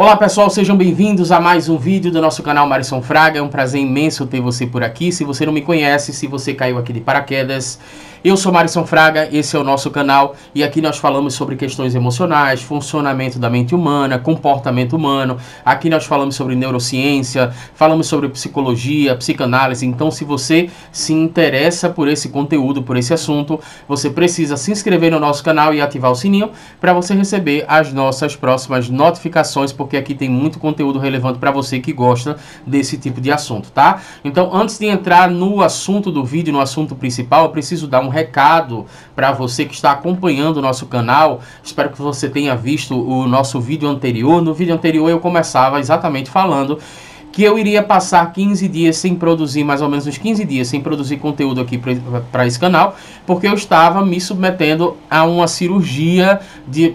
Olá pessoal, sejam bem-vindos a mais um vídeo do nosso canal Marisson Fraga. É um prazer imenso ter você por aqui. Se você não me conhece, se você caiu aqui de paraquedas, eu sou Marisson Fraga, esse é o nosso canal e aqui nós falamos sobre questões emocionais, funcionamento da mente humana, comportamento humano. Aqui nós falamos sobre neurociência, falamos sobre psicologia, psicanálise. Então, se você se interessa por esse conteúdo, por esse assunto, você precisa se inscrever no nosso canal e ativar o sininho para você receber as nossas próximas notificações, porque aqui tem muito conteúdo relevante para você que gosta desse tipo de assunto, tá? Então, antes de entrar no assunto do vídeo, no assunto principal, eu preciso dar um recado para você que está acompanhando o nosso canal. Espero que você tenha visto o nosso vídeo anterior. No vídeo anterior eu começava exatamente falando que eu iria passar 15 dias sem produzir, mais ou menos uns 15 dias sem produzir conteúdo aqui para esse canal, porque eu estava me submetendo a uma cirurgia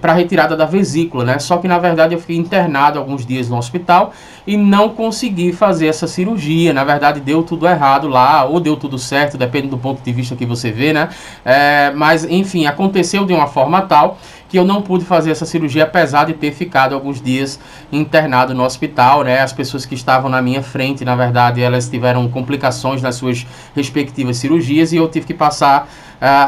para retirada da vesícula, né? Só que na verdade eu fiquei internado alguns dias no hospital e não consegui fazer essa cirurgia. Na verdade deu tudo errado lá, ou deu tudo certo, depende do ponto de vista que você vê, né? Mas enfim, aconteceu de uma forma tal que eu não pude fazer essa cirurgia, apesar de ter ficado alguns dias internado no hospital, né? As pessoas que estavam na minha frente, na verdade, elas tiveram complicações nas suas respectivas cirurgias e eu tive que passar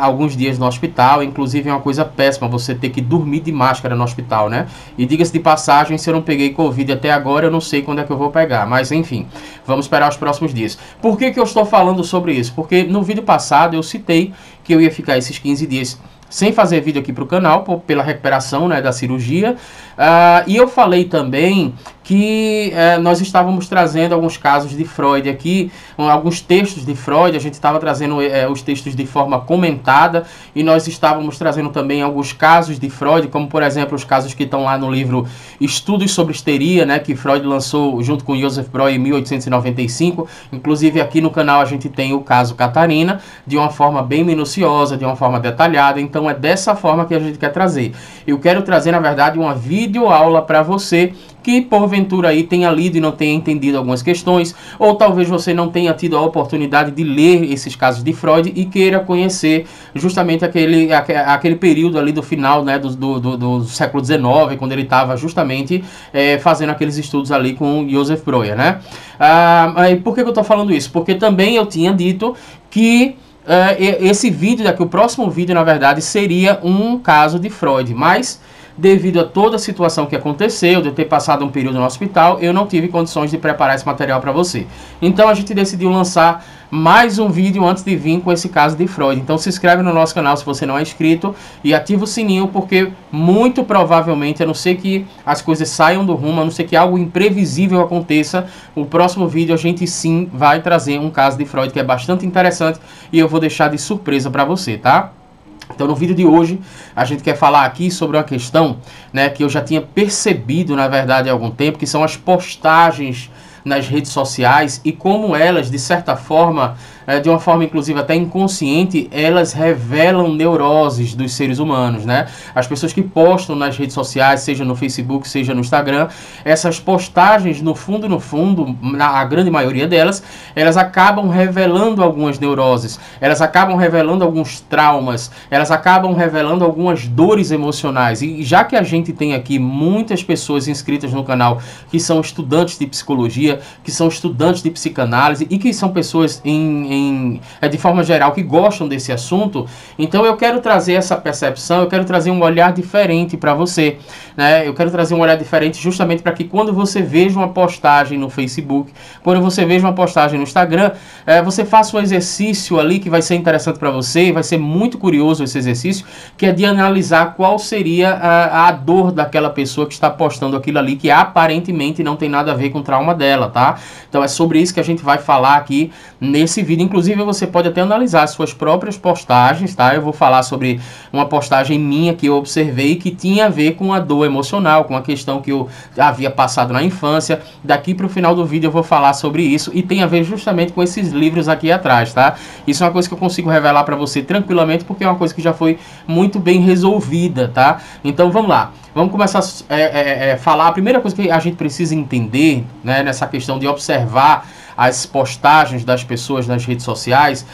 alguns dias no hospital. Inclusive é uma coisa péssima você ter que dormir de máscara no hospital, né? E diga-se de passagem, se eu não peguei Covid até agora, eu não sei quando é que eu vou pegar, mas enfim, vamos esperar os próximos dias. Por que que eu estou falando sobre isso? Porque no vídeo passado eu citei que eu ia ficar esses 15 dias sem fazer vídeo aqui para o canal, pela recuperação, né, da cirurgia. E eu falei também que nós estávamos trazendo alguns casos de Freud aqui, alguns textos de Freud. A gente estava trazendo os textos de forma comentada e nós estávamos trazendo também alguns casos de Freud, como por exemplo os casos que estão lá no livro Estudos sobre Histeria, né, que Freud lançou junto com Joseph Breuer em 1895. Inclusive aqui no canal a gente tem o caso Catarina, de uma forma bem minuciosa, de uma forma detalhada. Então é dessa forma que a gente quer trazer. Eu quero trazer, na verdade, uma videoaula para você que porventura aí tenha lido e não tenha entendido algumas questões, ou talvez você não tenha tido a oportunidade de ler esses casos de Freud e queira conhecer justamente aquele período ali do final, né, do século XIX, quando ele estava justamente fazendo aqueles estudos ali com Joseph Breuer, né? Por que eu estou falando isso? Porque também eu tinha dito que esse vídeo daqui, o próximo vídeo, na verdade, seria um caso de Freud, mas devido a toda a situação que aconteceu, de eu ter passado um período no hospital, eu não tive condições de preparar esse material para você. Então a gente decidiu lançar mais um vídeo antes de vir com esse caso de Freud. Então se inscreve no nosso canal se você não é inscrito e ativa o sininho, porque muito provavelmente, a não ser que as coisas saiam do rumo, a não ser que algo imprevisível aconteça, o próximo vídeo a gente sim vai trazer um caso de Freud que é bastante interessante e eu vou deixar de surpresa para você, tá? Então no vídeo de hoje a gente quer falar aqui sobre uma questão, né, que eu já tinha percebido na verdade há algum tempo, que são as postagens nas redes sociais e como elas, de certa forma, de uma forma inclusive até inconsciente, elas revelam neuroses dos seres humanos, né? As pessoas que postam nas redes sociais, seja no Facebook, seja no Instagram, essas postagens, no fundo, a grande maioria delas, elas acabam revelando algumas neuroses, elas acabam revelando alguns traumas, elas acabam revelando algumas dores emocionais. E já que a gente tem aqui muitas pessoas inscritas no canal que são estudantes de psicologia, que são estudantes de psicanálise e que são pessoas de forma geral que gostam desse assunto, então eu quero trazer essa percepção, eu quero trazer um olhar diferente para você, né? Eu quero trazer um olhar diferente justamente para que quando você veja uma postagem no Facebook, quando você veja uma postagem no Instagram, você faça um exercício ali que vai ser interessante para você, vai ser muito curioso esse exercício, que é de analisar qual seria a dor daquela pessoa que está postando aquilo ali, que aparentemente não tem nada a ver com o trauma dela, tá? Então é sobre isso que a gente vai falar aqui nesse vídeo. Inclusive você pode até analisar as suas próprias postagens, tá? Eu vou falar sobre uma postagem minha que eu observei que tinha a ver com a dor emocional, com a questão que eu havia passado na infância. Daqui para o final do vídeo eu vou falar sobre isso e tem a ver justamente com esses livros aqui atrás, tá? Isso é uma coisa que eu consigo revelar para você tranquilamente, porque é uma coisa que já foi muito bem resolvida, tá? Então vamos lá. Vamos começar a falar. A primeira coisa que a gente precisa entender, né, nessa questão de observar as postagens das pessoas nas redes sociais,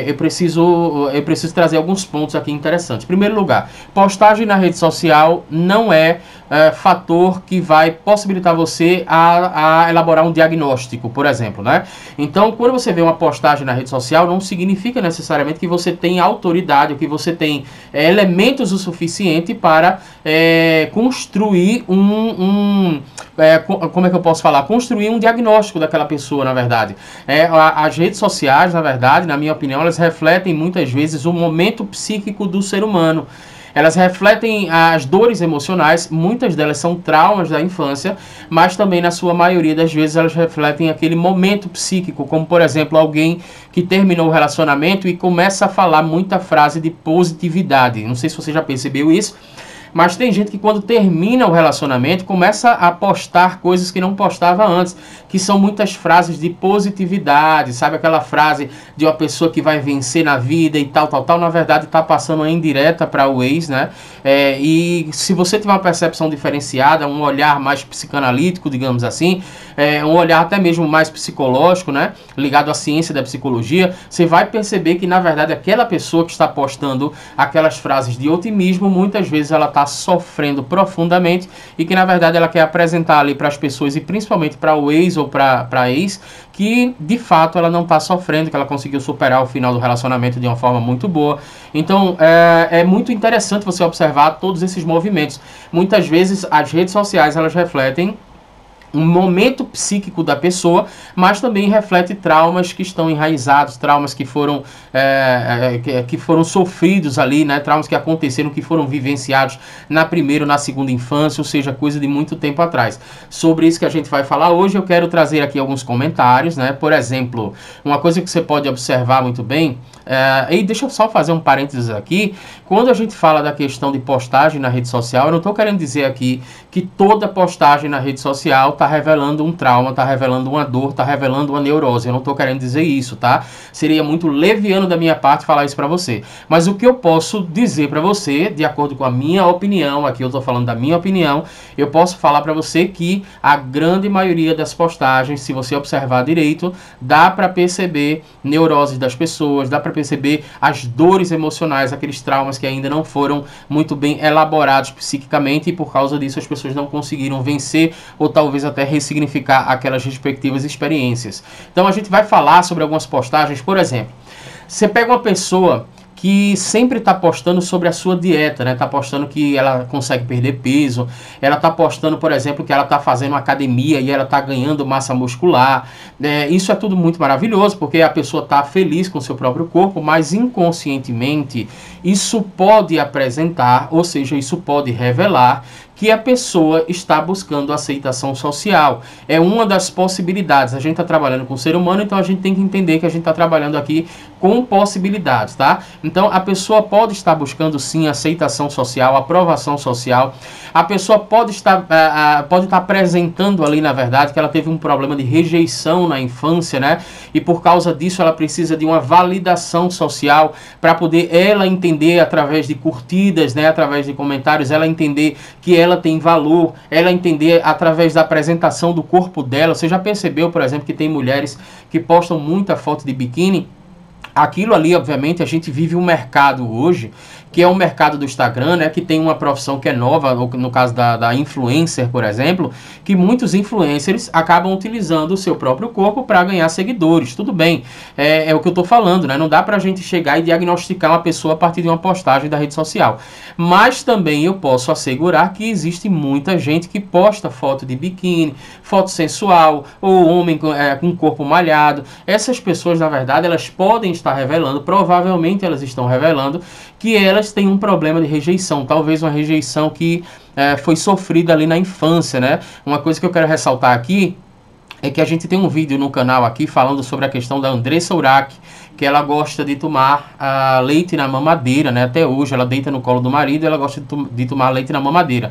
eu preciso trazer alguns pontos aqui interessantes. Em primeiro lugar, postagem na rede social não é fator que vai possibilitar você a elaborar um diagnóstico, por exemplo, né? Então, quando você vê uma postagem na rede social, não significa necessariamente que você tem autoridade ou que você tem elementos o suficiente para construir como é que eu posso falar? Construir um diagnóstico daquela pessoa, na verdade. As redes sociais, na verdade, na minha opinião, elas refletem muitas vezes o momento psíquico do ser humano. Elas refletem as dores emocionais, muitas delas são traumas da infância, mas também, na sua maioria das vezes, elas refletem aquele momento psíquico, como, por exemplo, alguém que terminou o relacionamento e começa a falar muita frase de positividade. Não sei se você já percebeu isso, mas tem gente que quando termina o relacionamento começa a postar coisas que não postava antes, que são muitas frases de positividade, sabe? Aquela frase de uma pessoa que vai vencer na vida e tal, na verdade está passando uma indireta para o ex, né? E se você tiver uma percepção diferenciada, um olhar mais psicanalítico, digamos assim, um olhar até mesmo mais psicológico, né? Ligado à ciência da psicologia, você vai perceber que na verdade aquela pessoa que está postando aquelas frases de otimismo, muitas vezes ela está sofrendo profundamente e que na verdade ela quer apresentar ali para as pessoas e principalmente para o ex ou para a ex que de fato ela não está sofrendo, que ela conseguiu superar o final do relacionamento de uma forma muito boa. Então é muito interessante você observar todos esses movimentos. Muitas vezes as redes sociais elas refletem um momento psíquico da pessoa, mas também reflete traumas que estão enraizados, traumas que foram sofridos ali, né? Traumas que aconteceram, que foram vivenciados na primeira ou na segunda infância, ou seja, coisa de muito tempo atrás. Sobre isso que a gente vai falar hoje, eu quero trazer aqui alguns comentários, né? Por exemplo, uma coisa que você pode observar muito bem, e deixa eu só fazer um parênteses aqui, quando a gente fala da questão de postagem na rede social, eu não estou querendo dizer aqui que toda postagem na rede social está revelando um trauma, está revelando uma dor, está revelando uma neurose. Eu não estou querendo dizer isso, tá? Seria muito leviano da minha parte falar isso para você. Mas o que eu posso dizer para você, de acordo com a minha opinião, aqui eu estou falando da minha opinião, eu posso falar para você que a grande maioria das postagens, se você observar direito, dá para perceber neuroses das pessoas, dá para perceber as dores emocionais, aqueles traumas que ainda não foram muito bem elaborados psiquicamente e por causa disso as pessoas não conseguiram vencer ou talvez até ressignificar aquelas respectivas experiências. Então a gente vai falar sobre algumas postagens, por exemplo, você pega uma pessoa que sempre está postando sobre a sua dieta, né? Está postando que ela consegue perder peso, ela está postando, por exemplo, que ela está fazendo academia e ela está ganhando massa muscular. Isso é tudo muito maravilhoso, porque a pessoa está feliz com o seu próprio corpo, mas inconscientemente isso pode apresentar, ou seja, isso pode revelar que a pessoa está buscando aceitação social. É uma das possibilidades. A gente está trabalhando com o ser humano, então a gente tem que entender que a gente está trabalhando aqui com possibilidades, tá? Então a pessoa pode estar buscando sim aceitação social, aprovação social. A pessoa pode estar apresentando ali, na verdade, que ela teve um problema de rejeição na infância, né? E por causa disso ela precisa de uma validação social para poder ela entender através de curtidas, né? Através de comentários, ela entender que ela tem valor, ela entender através da apresentação do corpo dela. Você já percebeu, por exemplo, que tem mulheres que postam muita foto de biquíni? Aquilo ali, obviamente, a gente vive um mercado hoje, que é o mercado do Instagram, né, que tem uma profissão que é nova, no caso da influencer, por exemplo, que muitos influencers acabam utilizando o seu próprio corpo para ganhar seguidores. Tudo bem, é o que eu estou falando, né? Não dá para a gente chegar e diagnosticar uma pessoa a partir de uma postagem da rede social. Mas também eu posso assegurar que existe muita gente que posta foto de biquíni, foto sensual, ou homem com corpo malhado. Essas pessoas, na verdade, elas podem estar revelando, provavelmente elas estão revelando, que elas têm um problema de rejeição, talvez uma rejeição que foi sofrida ali na infância, né? Uma coisa que eu quero ressaltar aqui é que a gente tem um vídeo no canal aqui falando sobre a questão da Andressa Urach, que ela gosta de tomar leite na mamadeira, né? Até hoje ela deita no colo do marido e ela gosta de tomar leite na mamadeira.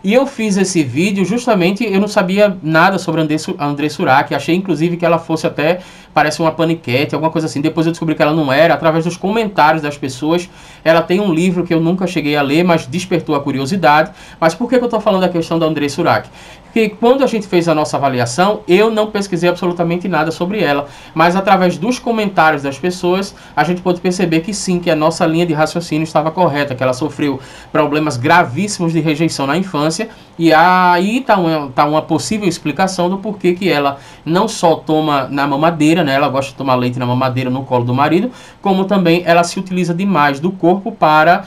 E eu fiz esse vídeo justamente, eu não sabia nada sobre a Andressa Urach, achei inclusive que ela fosse até, parece uma paniquete, alguma coisa assim. Depois eu descobri que ela não era, através dos comentários das pessoas. Ela tem um livro que eu nunca cheguei a ler, mas despertou a curiosidade. Mas por que eu estou falando da questão da Andressa Urach? Porque quando a gente fez a nossa avaliação, eu não pesquisei absolutamente nada sobre ela, mas através dos comentários das pessoas, a gente pôde perceber que sim, que a nossa linha de raciocínio estava correta, que ela sofreu problemas gravíssimos de rejeição na infância, e aí tá uma possível explicação do porquê que ela não só toma na mamadeira, né, ela gosta de tomar leite na mamadeira no colo do marido, como também ela se utiliza demais do corpo para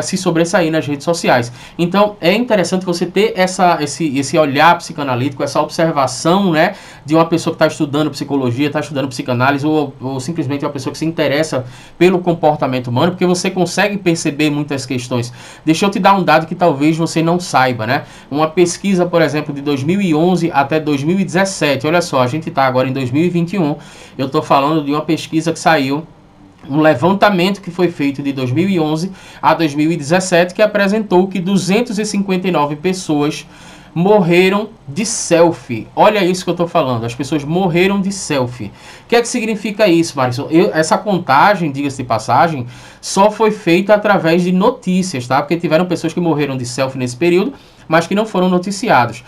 se sobressair nas redes sociais. Então é interessante você ter esse olhar psicanalítico, essa observação, né, de uma pessoa que está estudando psicologia, está estudando psicanálise, ou simplesmente uma pessoa que se interessa pelo comportamento humano, porque você consegue perceber muitas questões. Deixa eu te dar um dado que talvez você não saiba, né? Uma pesquisa, por exemplo, de 2011 até 2017, olha só, a gente está agora em 2021, eu estou falando de uma pesquisa que saiu, um levantamento que foi feito de 2011 a 2017, que apresentou que 259 pessoas morreram de selfie. Olha isso que eu estou falando, as pessoas morreram de selfie. O que é que significa isso, Marisol? Essa contagem, diga-se de passagem, só foi feita através de notícias, tá? Porque tiveram pessoas que morreram de selfie nesse período, mas que não foram noticiados.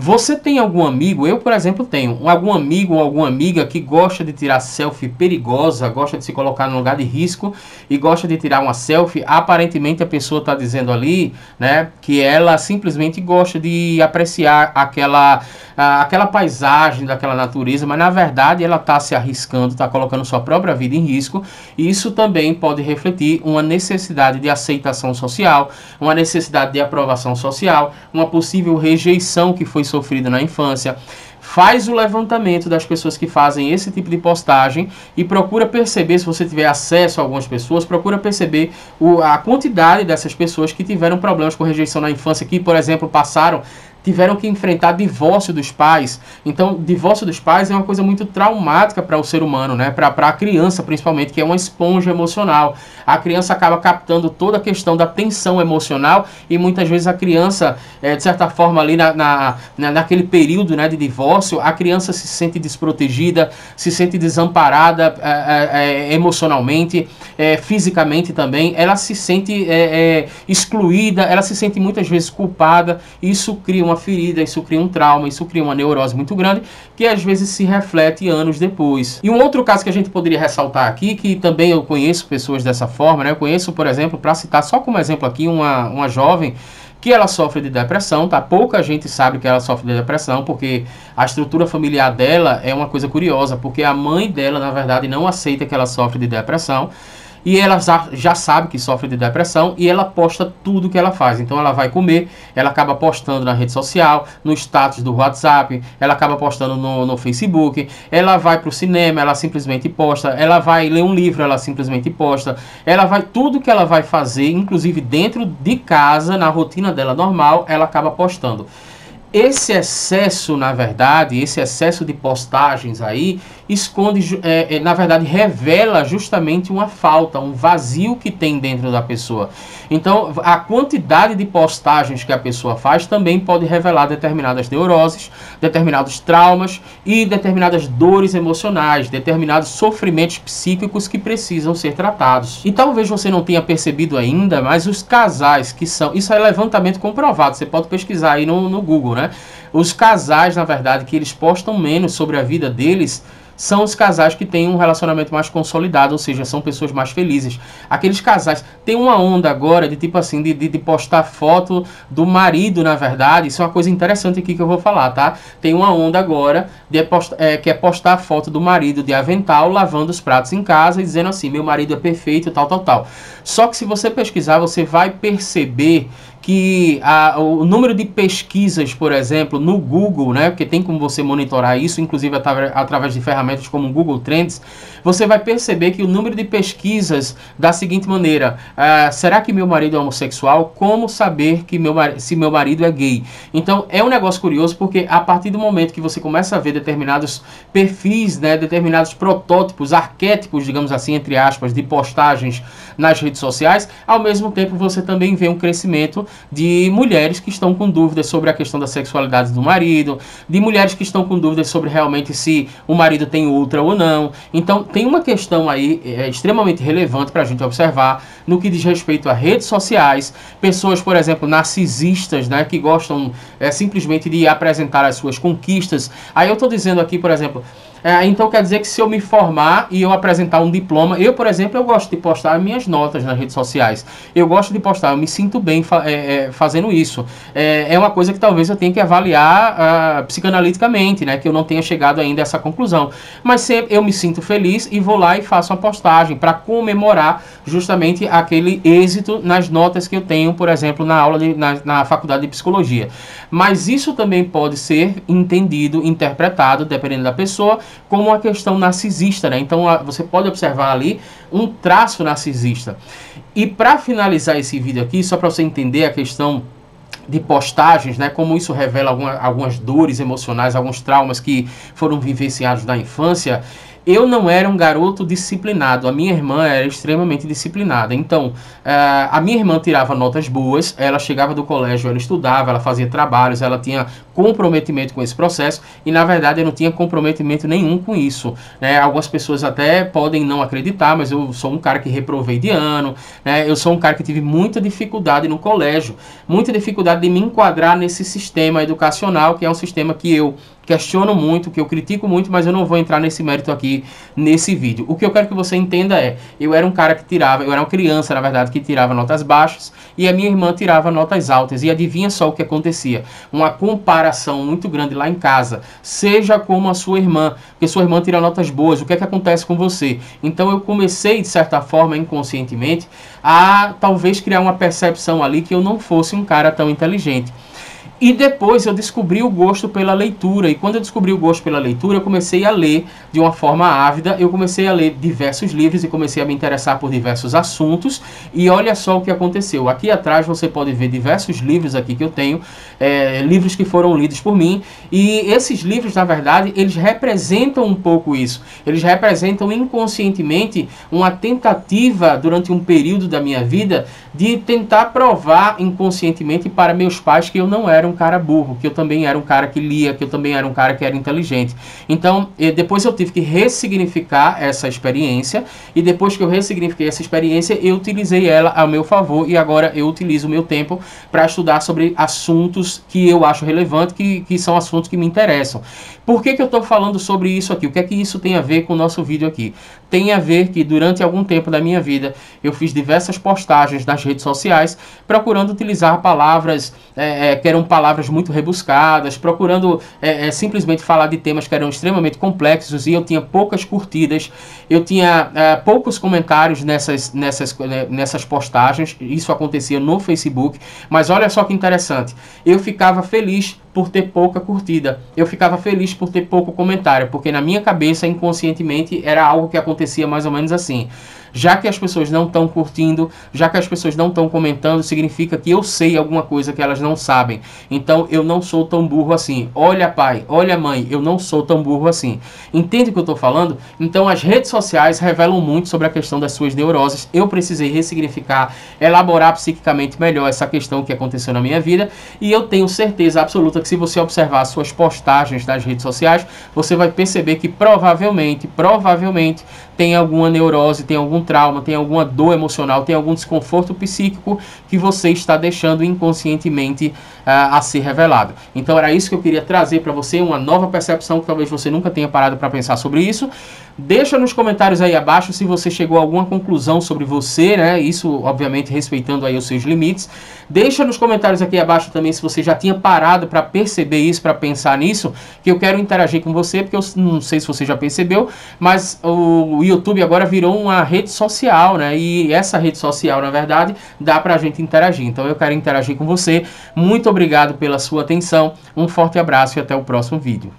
Você tem algum amigo, eu por exemplo tenho, algum amigo ou alguma amiga que gosta de tirar selfie perigosa, gosta de se colocar num lugar de risco e gosta de tirar uma selfie? Aparentemente a pessoa está dizendo ali, né, que ela simplesmente gosta de apreciar aquela paisagem daquela natureza, mas na verdade ela está se arriscando, está colocando sua própria vida em risco, e isso também pode refletir uma necessidade de aceitação social, uma necessidade de aprovação social, uma possível rejeição que foi sofrida na infância. Faz o levantamento das pessoas que fazem esse tipo de postagem e procura perceber, se você tiver acesso a algumas pessoas, procura perceber a quantidade dessas pessoas que tiveram problemas com rejeição na infância, que, por exemplo, tiveram que enfrentar divórcio dos pais. Então, divórcio dos pais é uma coisa muito traumática para o ser humano, né? Para a criança, principalmente, que é uma esponja emocional. A criança acaba captando toda a questão da tensão emocional e muitas vezes a criança, de certa forma, ali naquele período, né, de divórcio, a criança se sente desprotegida, se sente desamparada emocionalmente, fisicamente também. Ela se sente excluída, ela se sente muitas vezes culpada. Isso cria uma ferida, isso cria um trauma, isso cria uma neurose muito grande, que às vezes se reflete anos depois. E um outro caso que a gente poderia ressaltar aqui, que também eu conheço pessoas dessa forma, né? Eu conheço, por exemplo, para citar só como exemplo aqui, uma jovem que ela sofre de depressão, tá? Pouca gente sabe que ela sofre de depressão, porque a estrutura familiar dela é uma coisa curiosa, porque a mãe dela, na verdade, não aceita que ela sofre de depressão, e ela já sabe que sofre de depressão e ela posta tudo que ela faz. Então ela vai comer, ela acaba postando na rede social, no status do WhatsApp, ela acaba postando no Facebook, ela vai para o cinema, ela simplesmente posta, ela vai ler um livro, ela simplesmente posta, tudo que ela vai fazer, inclusive dentro de casa, na rotina dela normal, ela acaba postando. Esse excesso, na verdade, esse excesso de postagens aí, esconde, na verdade, revela justamente uma falta, um vazio que tem dentro da pessoa. Então, a quantidade de postagens que a pessoa faz também pode revelar determinadas neuroses, determinados traumas e determinadas dores emocionais, determinados sofrimentos psíquicos que precisam ser tratados. E talvez você não tenha percebido ainda, mas os casais que são... Isso é levantamento comprovado, você pode pesquisar aí no Google, né? Os casais, na verdade, que eles postam menos sobre a vida deles são os casais que têm um relacionamento mais consolidado, ou seja, são pessoas mais felizes. Aqueles casais... Tem uma onda agora de tipo assim, de postar foto do marido, na verdade. Isso é uma coisa interessante aqui que eu vou falar, tá? Tem uma onda agora que é postar a foto do marido de avental, lavando os pratos em casa e dizendo assim, meu marido é perfeito, tal, tal, tal. Só que se você pesquisar, você vai perceber que o número de pesquisas, por exemplo, no Google, né, porque tem como você monitorar isso, inclusive através de ferramentas como o Google Trends, você vai perceber que o número de pesquisas da seguinte maneira: será que meu marido é homossexual? Como saber que se meu marido é gay? Então é um negócio curioso, porque a partir do momento que você começa a ver determinados perfis, né, determinados protótipos, arquétipos, digamos assim, entre aspas, de postagens nas redes sociais, ao mesmo tempo você também vê um crescimento de mulheres que estão com dúvidas sobre a questão da sexualidade infidelidades do marido, de mulheres que estão com dúvidas sobre realmente se o marido tem outra ou não. Então tem uma questão aí extremamente relevante para a gente observar no que diz respeito a redes sociais, pessoas, por exemplo, narcisistas, né, que gostam simplesmente de apresentar as suas conquistas. Aí eu estou dizendo aqui, por exemplo, então quer dizer que se eu me formar e eu apresentar um diploma, eu, por exemplo, eu gosto de postar minhas notas nas redes sociais. Eu gosto de postar, eu me sinto bem fazendo isso. É uma coisa que talvez eu tenha que avaliar psicanaliticamente, né? Que eu não tenha chegado ainda a essa conclusão. Mas sempre eu me sinto feliz e vou lá e faço uma postagem para comemorar justamente aquele êxito nas notas que eu tenho, por exemplo, na aula na faculdade de psicologia. Mas isso também pode ser entendido, interpretado, dependendo da pessoa, como uma questão narcisista, né? Então você pode observar ali um traço narcisista. E para finalizar esse vídeo aqui, só para você entender a questão de postagens, né, como isso revela algumas dores emocionais, alguns traumas que foram vivenciados na infância. Eu não era um garoto disciplinado, a minha irmã era extremamente disciplinada. Então, a minha irmã tirava notas boas, ela chegava do colégio, ela estudava, ela fazia trabalhos, ela tinha comprometimento com esse processo e, na verdade, eu não tinha comprometimento nenhum com isso, né? Algumas pessoas até podem não acreditar, mas eu sou um cara que reprovei de ano, né? Eu sou um cara que tive muita dificuldade no colégio, muita dificuldade de me enquadrar nesse sistema educacional, que é um sistema que eu questiono muito, que eu critico muito, mas eu não vou entrar nesse mérito aqui nesse vídeo. O que eu quero que você entenda eu era um cara que tirava, eu era uma criança, na verdade, que tirava notas baixas e a minha irmã tirava notas altas. E adivinha só o que acontecia? Uma comparação muito grande lá em casa. Seja como a sua irmã, porque sua irmã tira notas boas, o que é que acontece com você? Então eu comecei, de certa forma, inconscientemente, a talvez criar uma percepção ali que eu não fosse um cara tão inteligente. E depois eu descobri o gosto pela leitura. E quando eu descobri o gosto pela leitura, eu comecei a ler de uma forma ávida. Eu comecei a ler diversos livros e comecei a me interessar por diversos assuntos. E olha só o que aconteceu. Aqui atrás você pode ver diversos livros aqui que eu tenho. Livros que foram lidos por mim. E esses livros, na verdade, eles representam um pouco isso. Eles representam inconscientemente uma tentativa durante um período da minha vida de tentar provar inconscientemente para meus pais que eu não era um cara burro, que eu também era um cara que lia, que eu também era um cara que era inteligente. Então, depois eu tive que ressignificar essa experiência, e depois que eu ressignifiquei essa experiência, eu utilizei ela ao meu favor, e agora eu utilizo o meu tempo para estudar sobre assuntos que eu acho relevantes, que são assuntos que me interessam. Por que eu estou falando sobre isso aqui? O que é que isso tem a ver com o nosso vídeo aqui? Tem a ver que durante algum tempo da minha vida, eu fiz diversas postagens nas redes sociais, procurando utilizar palavras que eram palavras muito rebuscadas, procurando simplesmente falar de temas que eram extremamente complexos, e eu tinha poucas curtidas, eu tinha poucos comentários nessas postagens. Isso acontecia no Facebook, mas olha só que interessante, eu ficava feliz por ter pouca curtida, eu ficava feliz por ter pouco comentário, porque na minha cabeça, inconscientemente, era algo que acontecia mais ou menos assim: já que as pessoas não estão curtindo, já que as pessoas não estão comentando, significa que eu sei alguma coisa que elas não sabem. Então eu não sou tão burro assim. Olha, pai, olha, mãe, eu não sou tão burro assim. Entende o que eu estou falando? Então as redes sociais revelam muito sobre a questão das suas neuroses. Eu precisei ressignificar, elaborar psiquicamente melhor essa questão que aconteceu na minha vida, e eu tenho certeza absoluta que se você observar as suas postagens nas redes sociais, você vai perceber que provavelmente tem alguma neurose, tem algum trauma, tem alguma dor emocional, tem algum desconforto psíquico que você está deixando inconscientemente a ser revelado. Então era isso que eu queria trazer para você, uma nova percepção que talvez você nunca tenha parado para pensar sobre isso. Deixa nos comentários aí abaixo se você chegou a alguma conclusão sobre você, né? Isso, obviamente, respeitando aí os seus limites. Deixa nos comentários aqui abaixo também se você já tinha parado para perceber isso, para pensar nisso, que eu quero interagir com você, porque eu não sei se você já percebeu, mas o YouTube agora virou uma rede social, né? E essa rede social, na verdade, dá pra gente interagir. Então eu quero interagir com você. Muito obrigado pela sua atenção. Um forte abraço e até o próximo vídeo.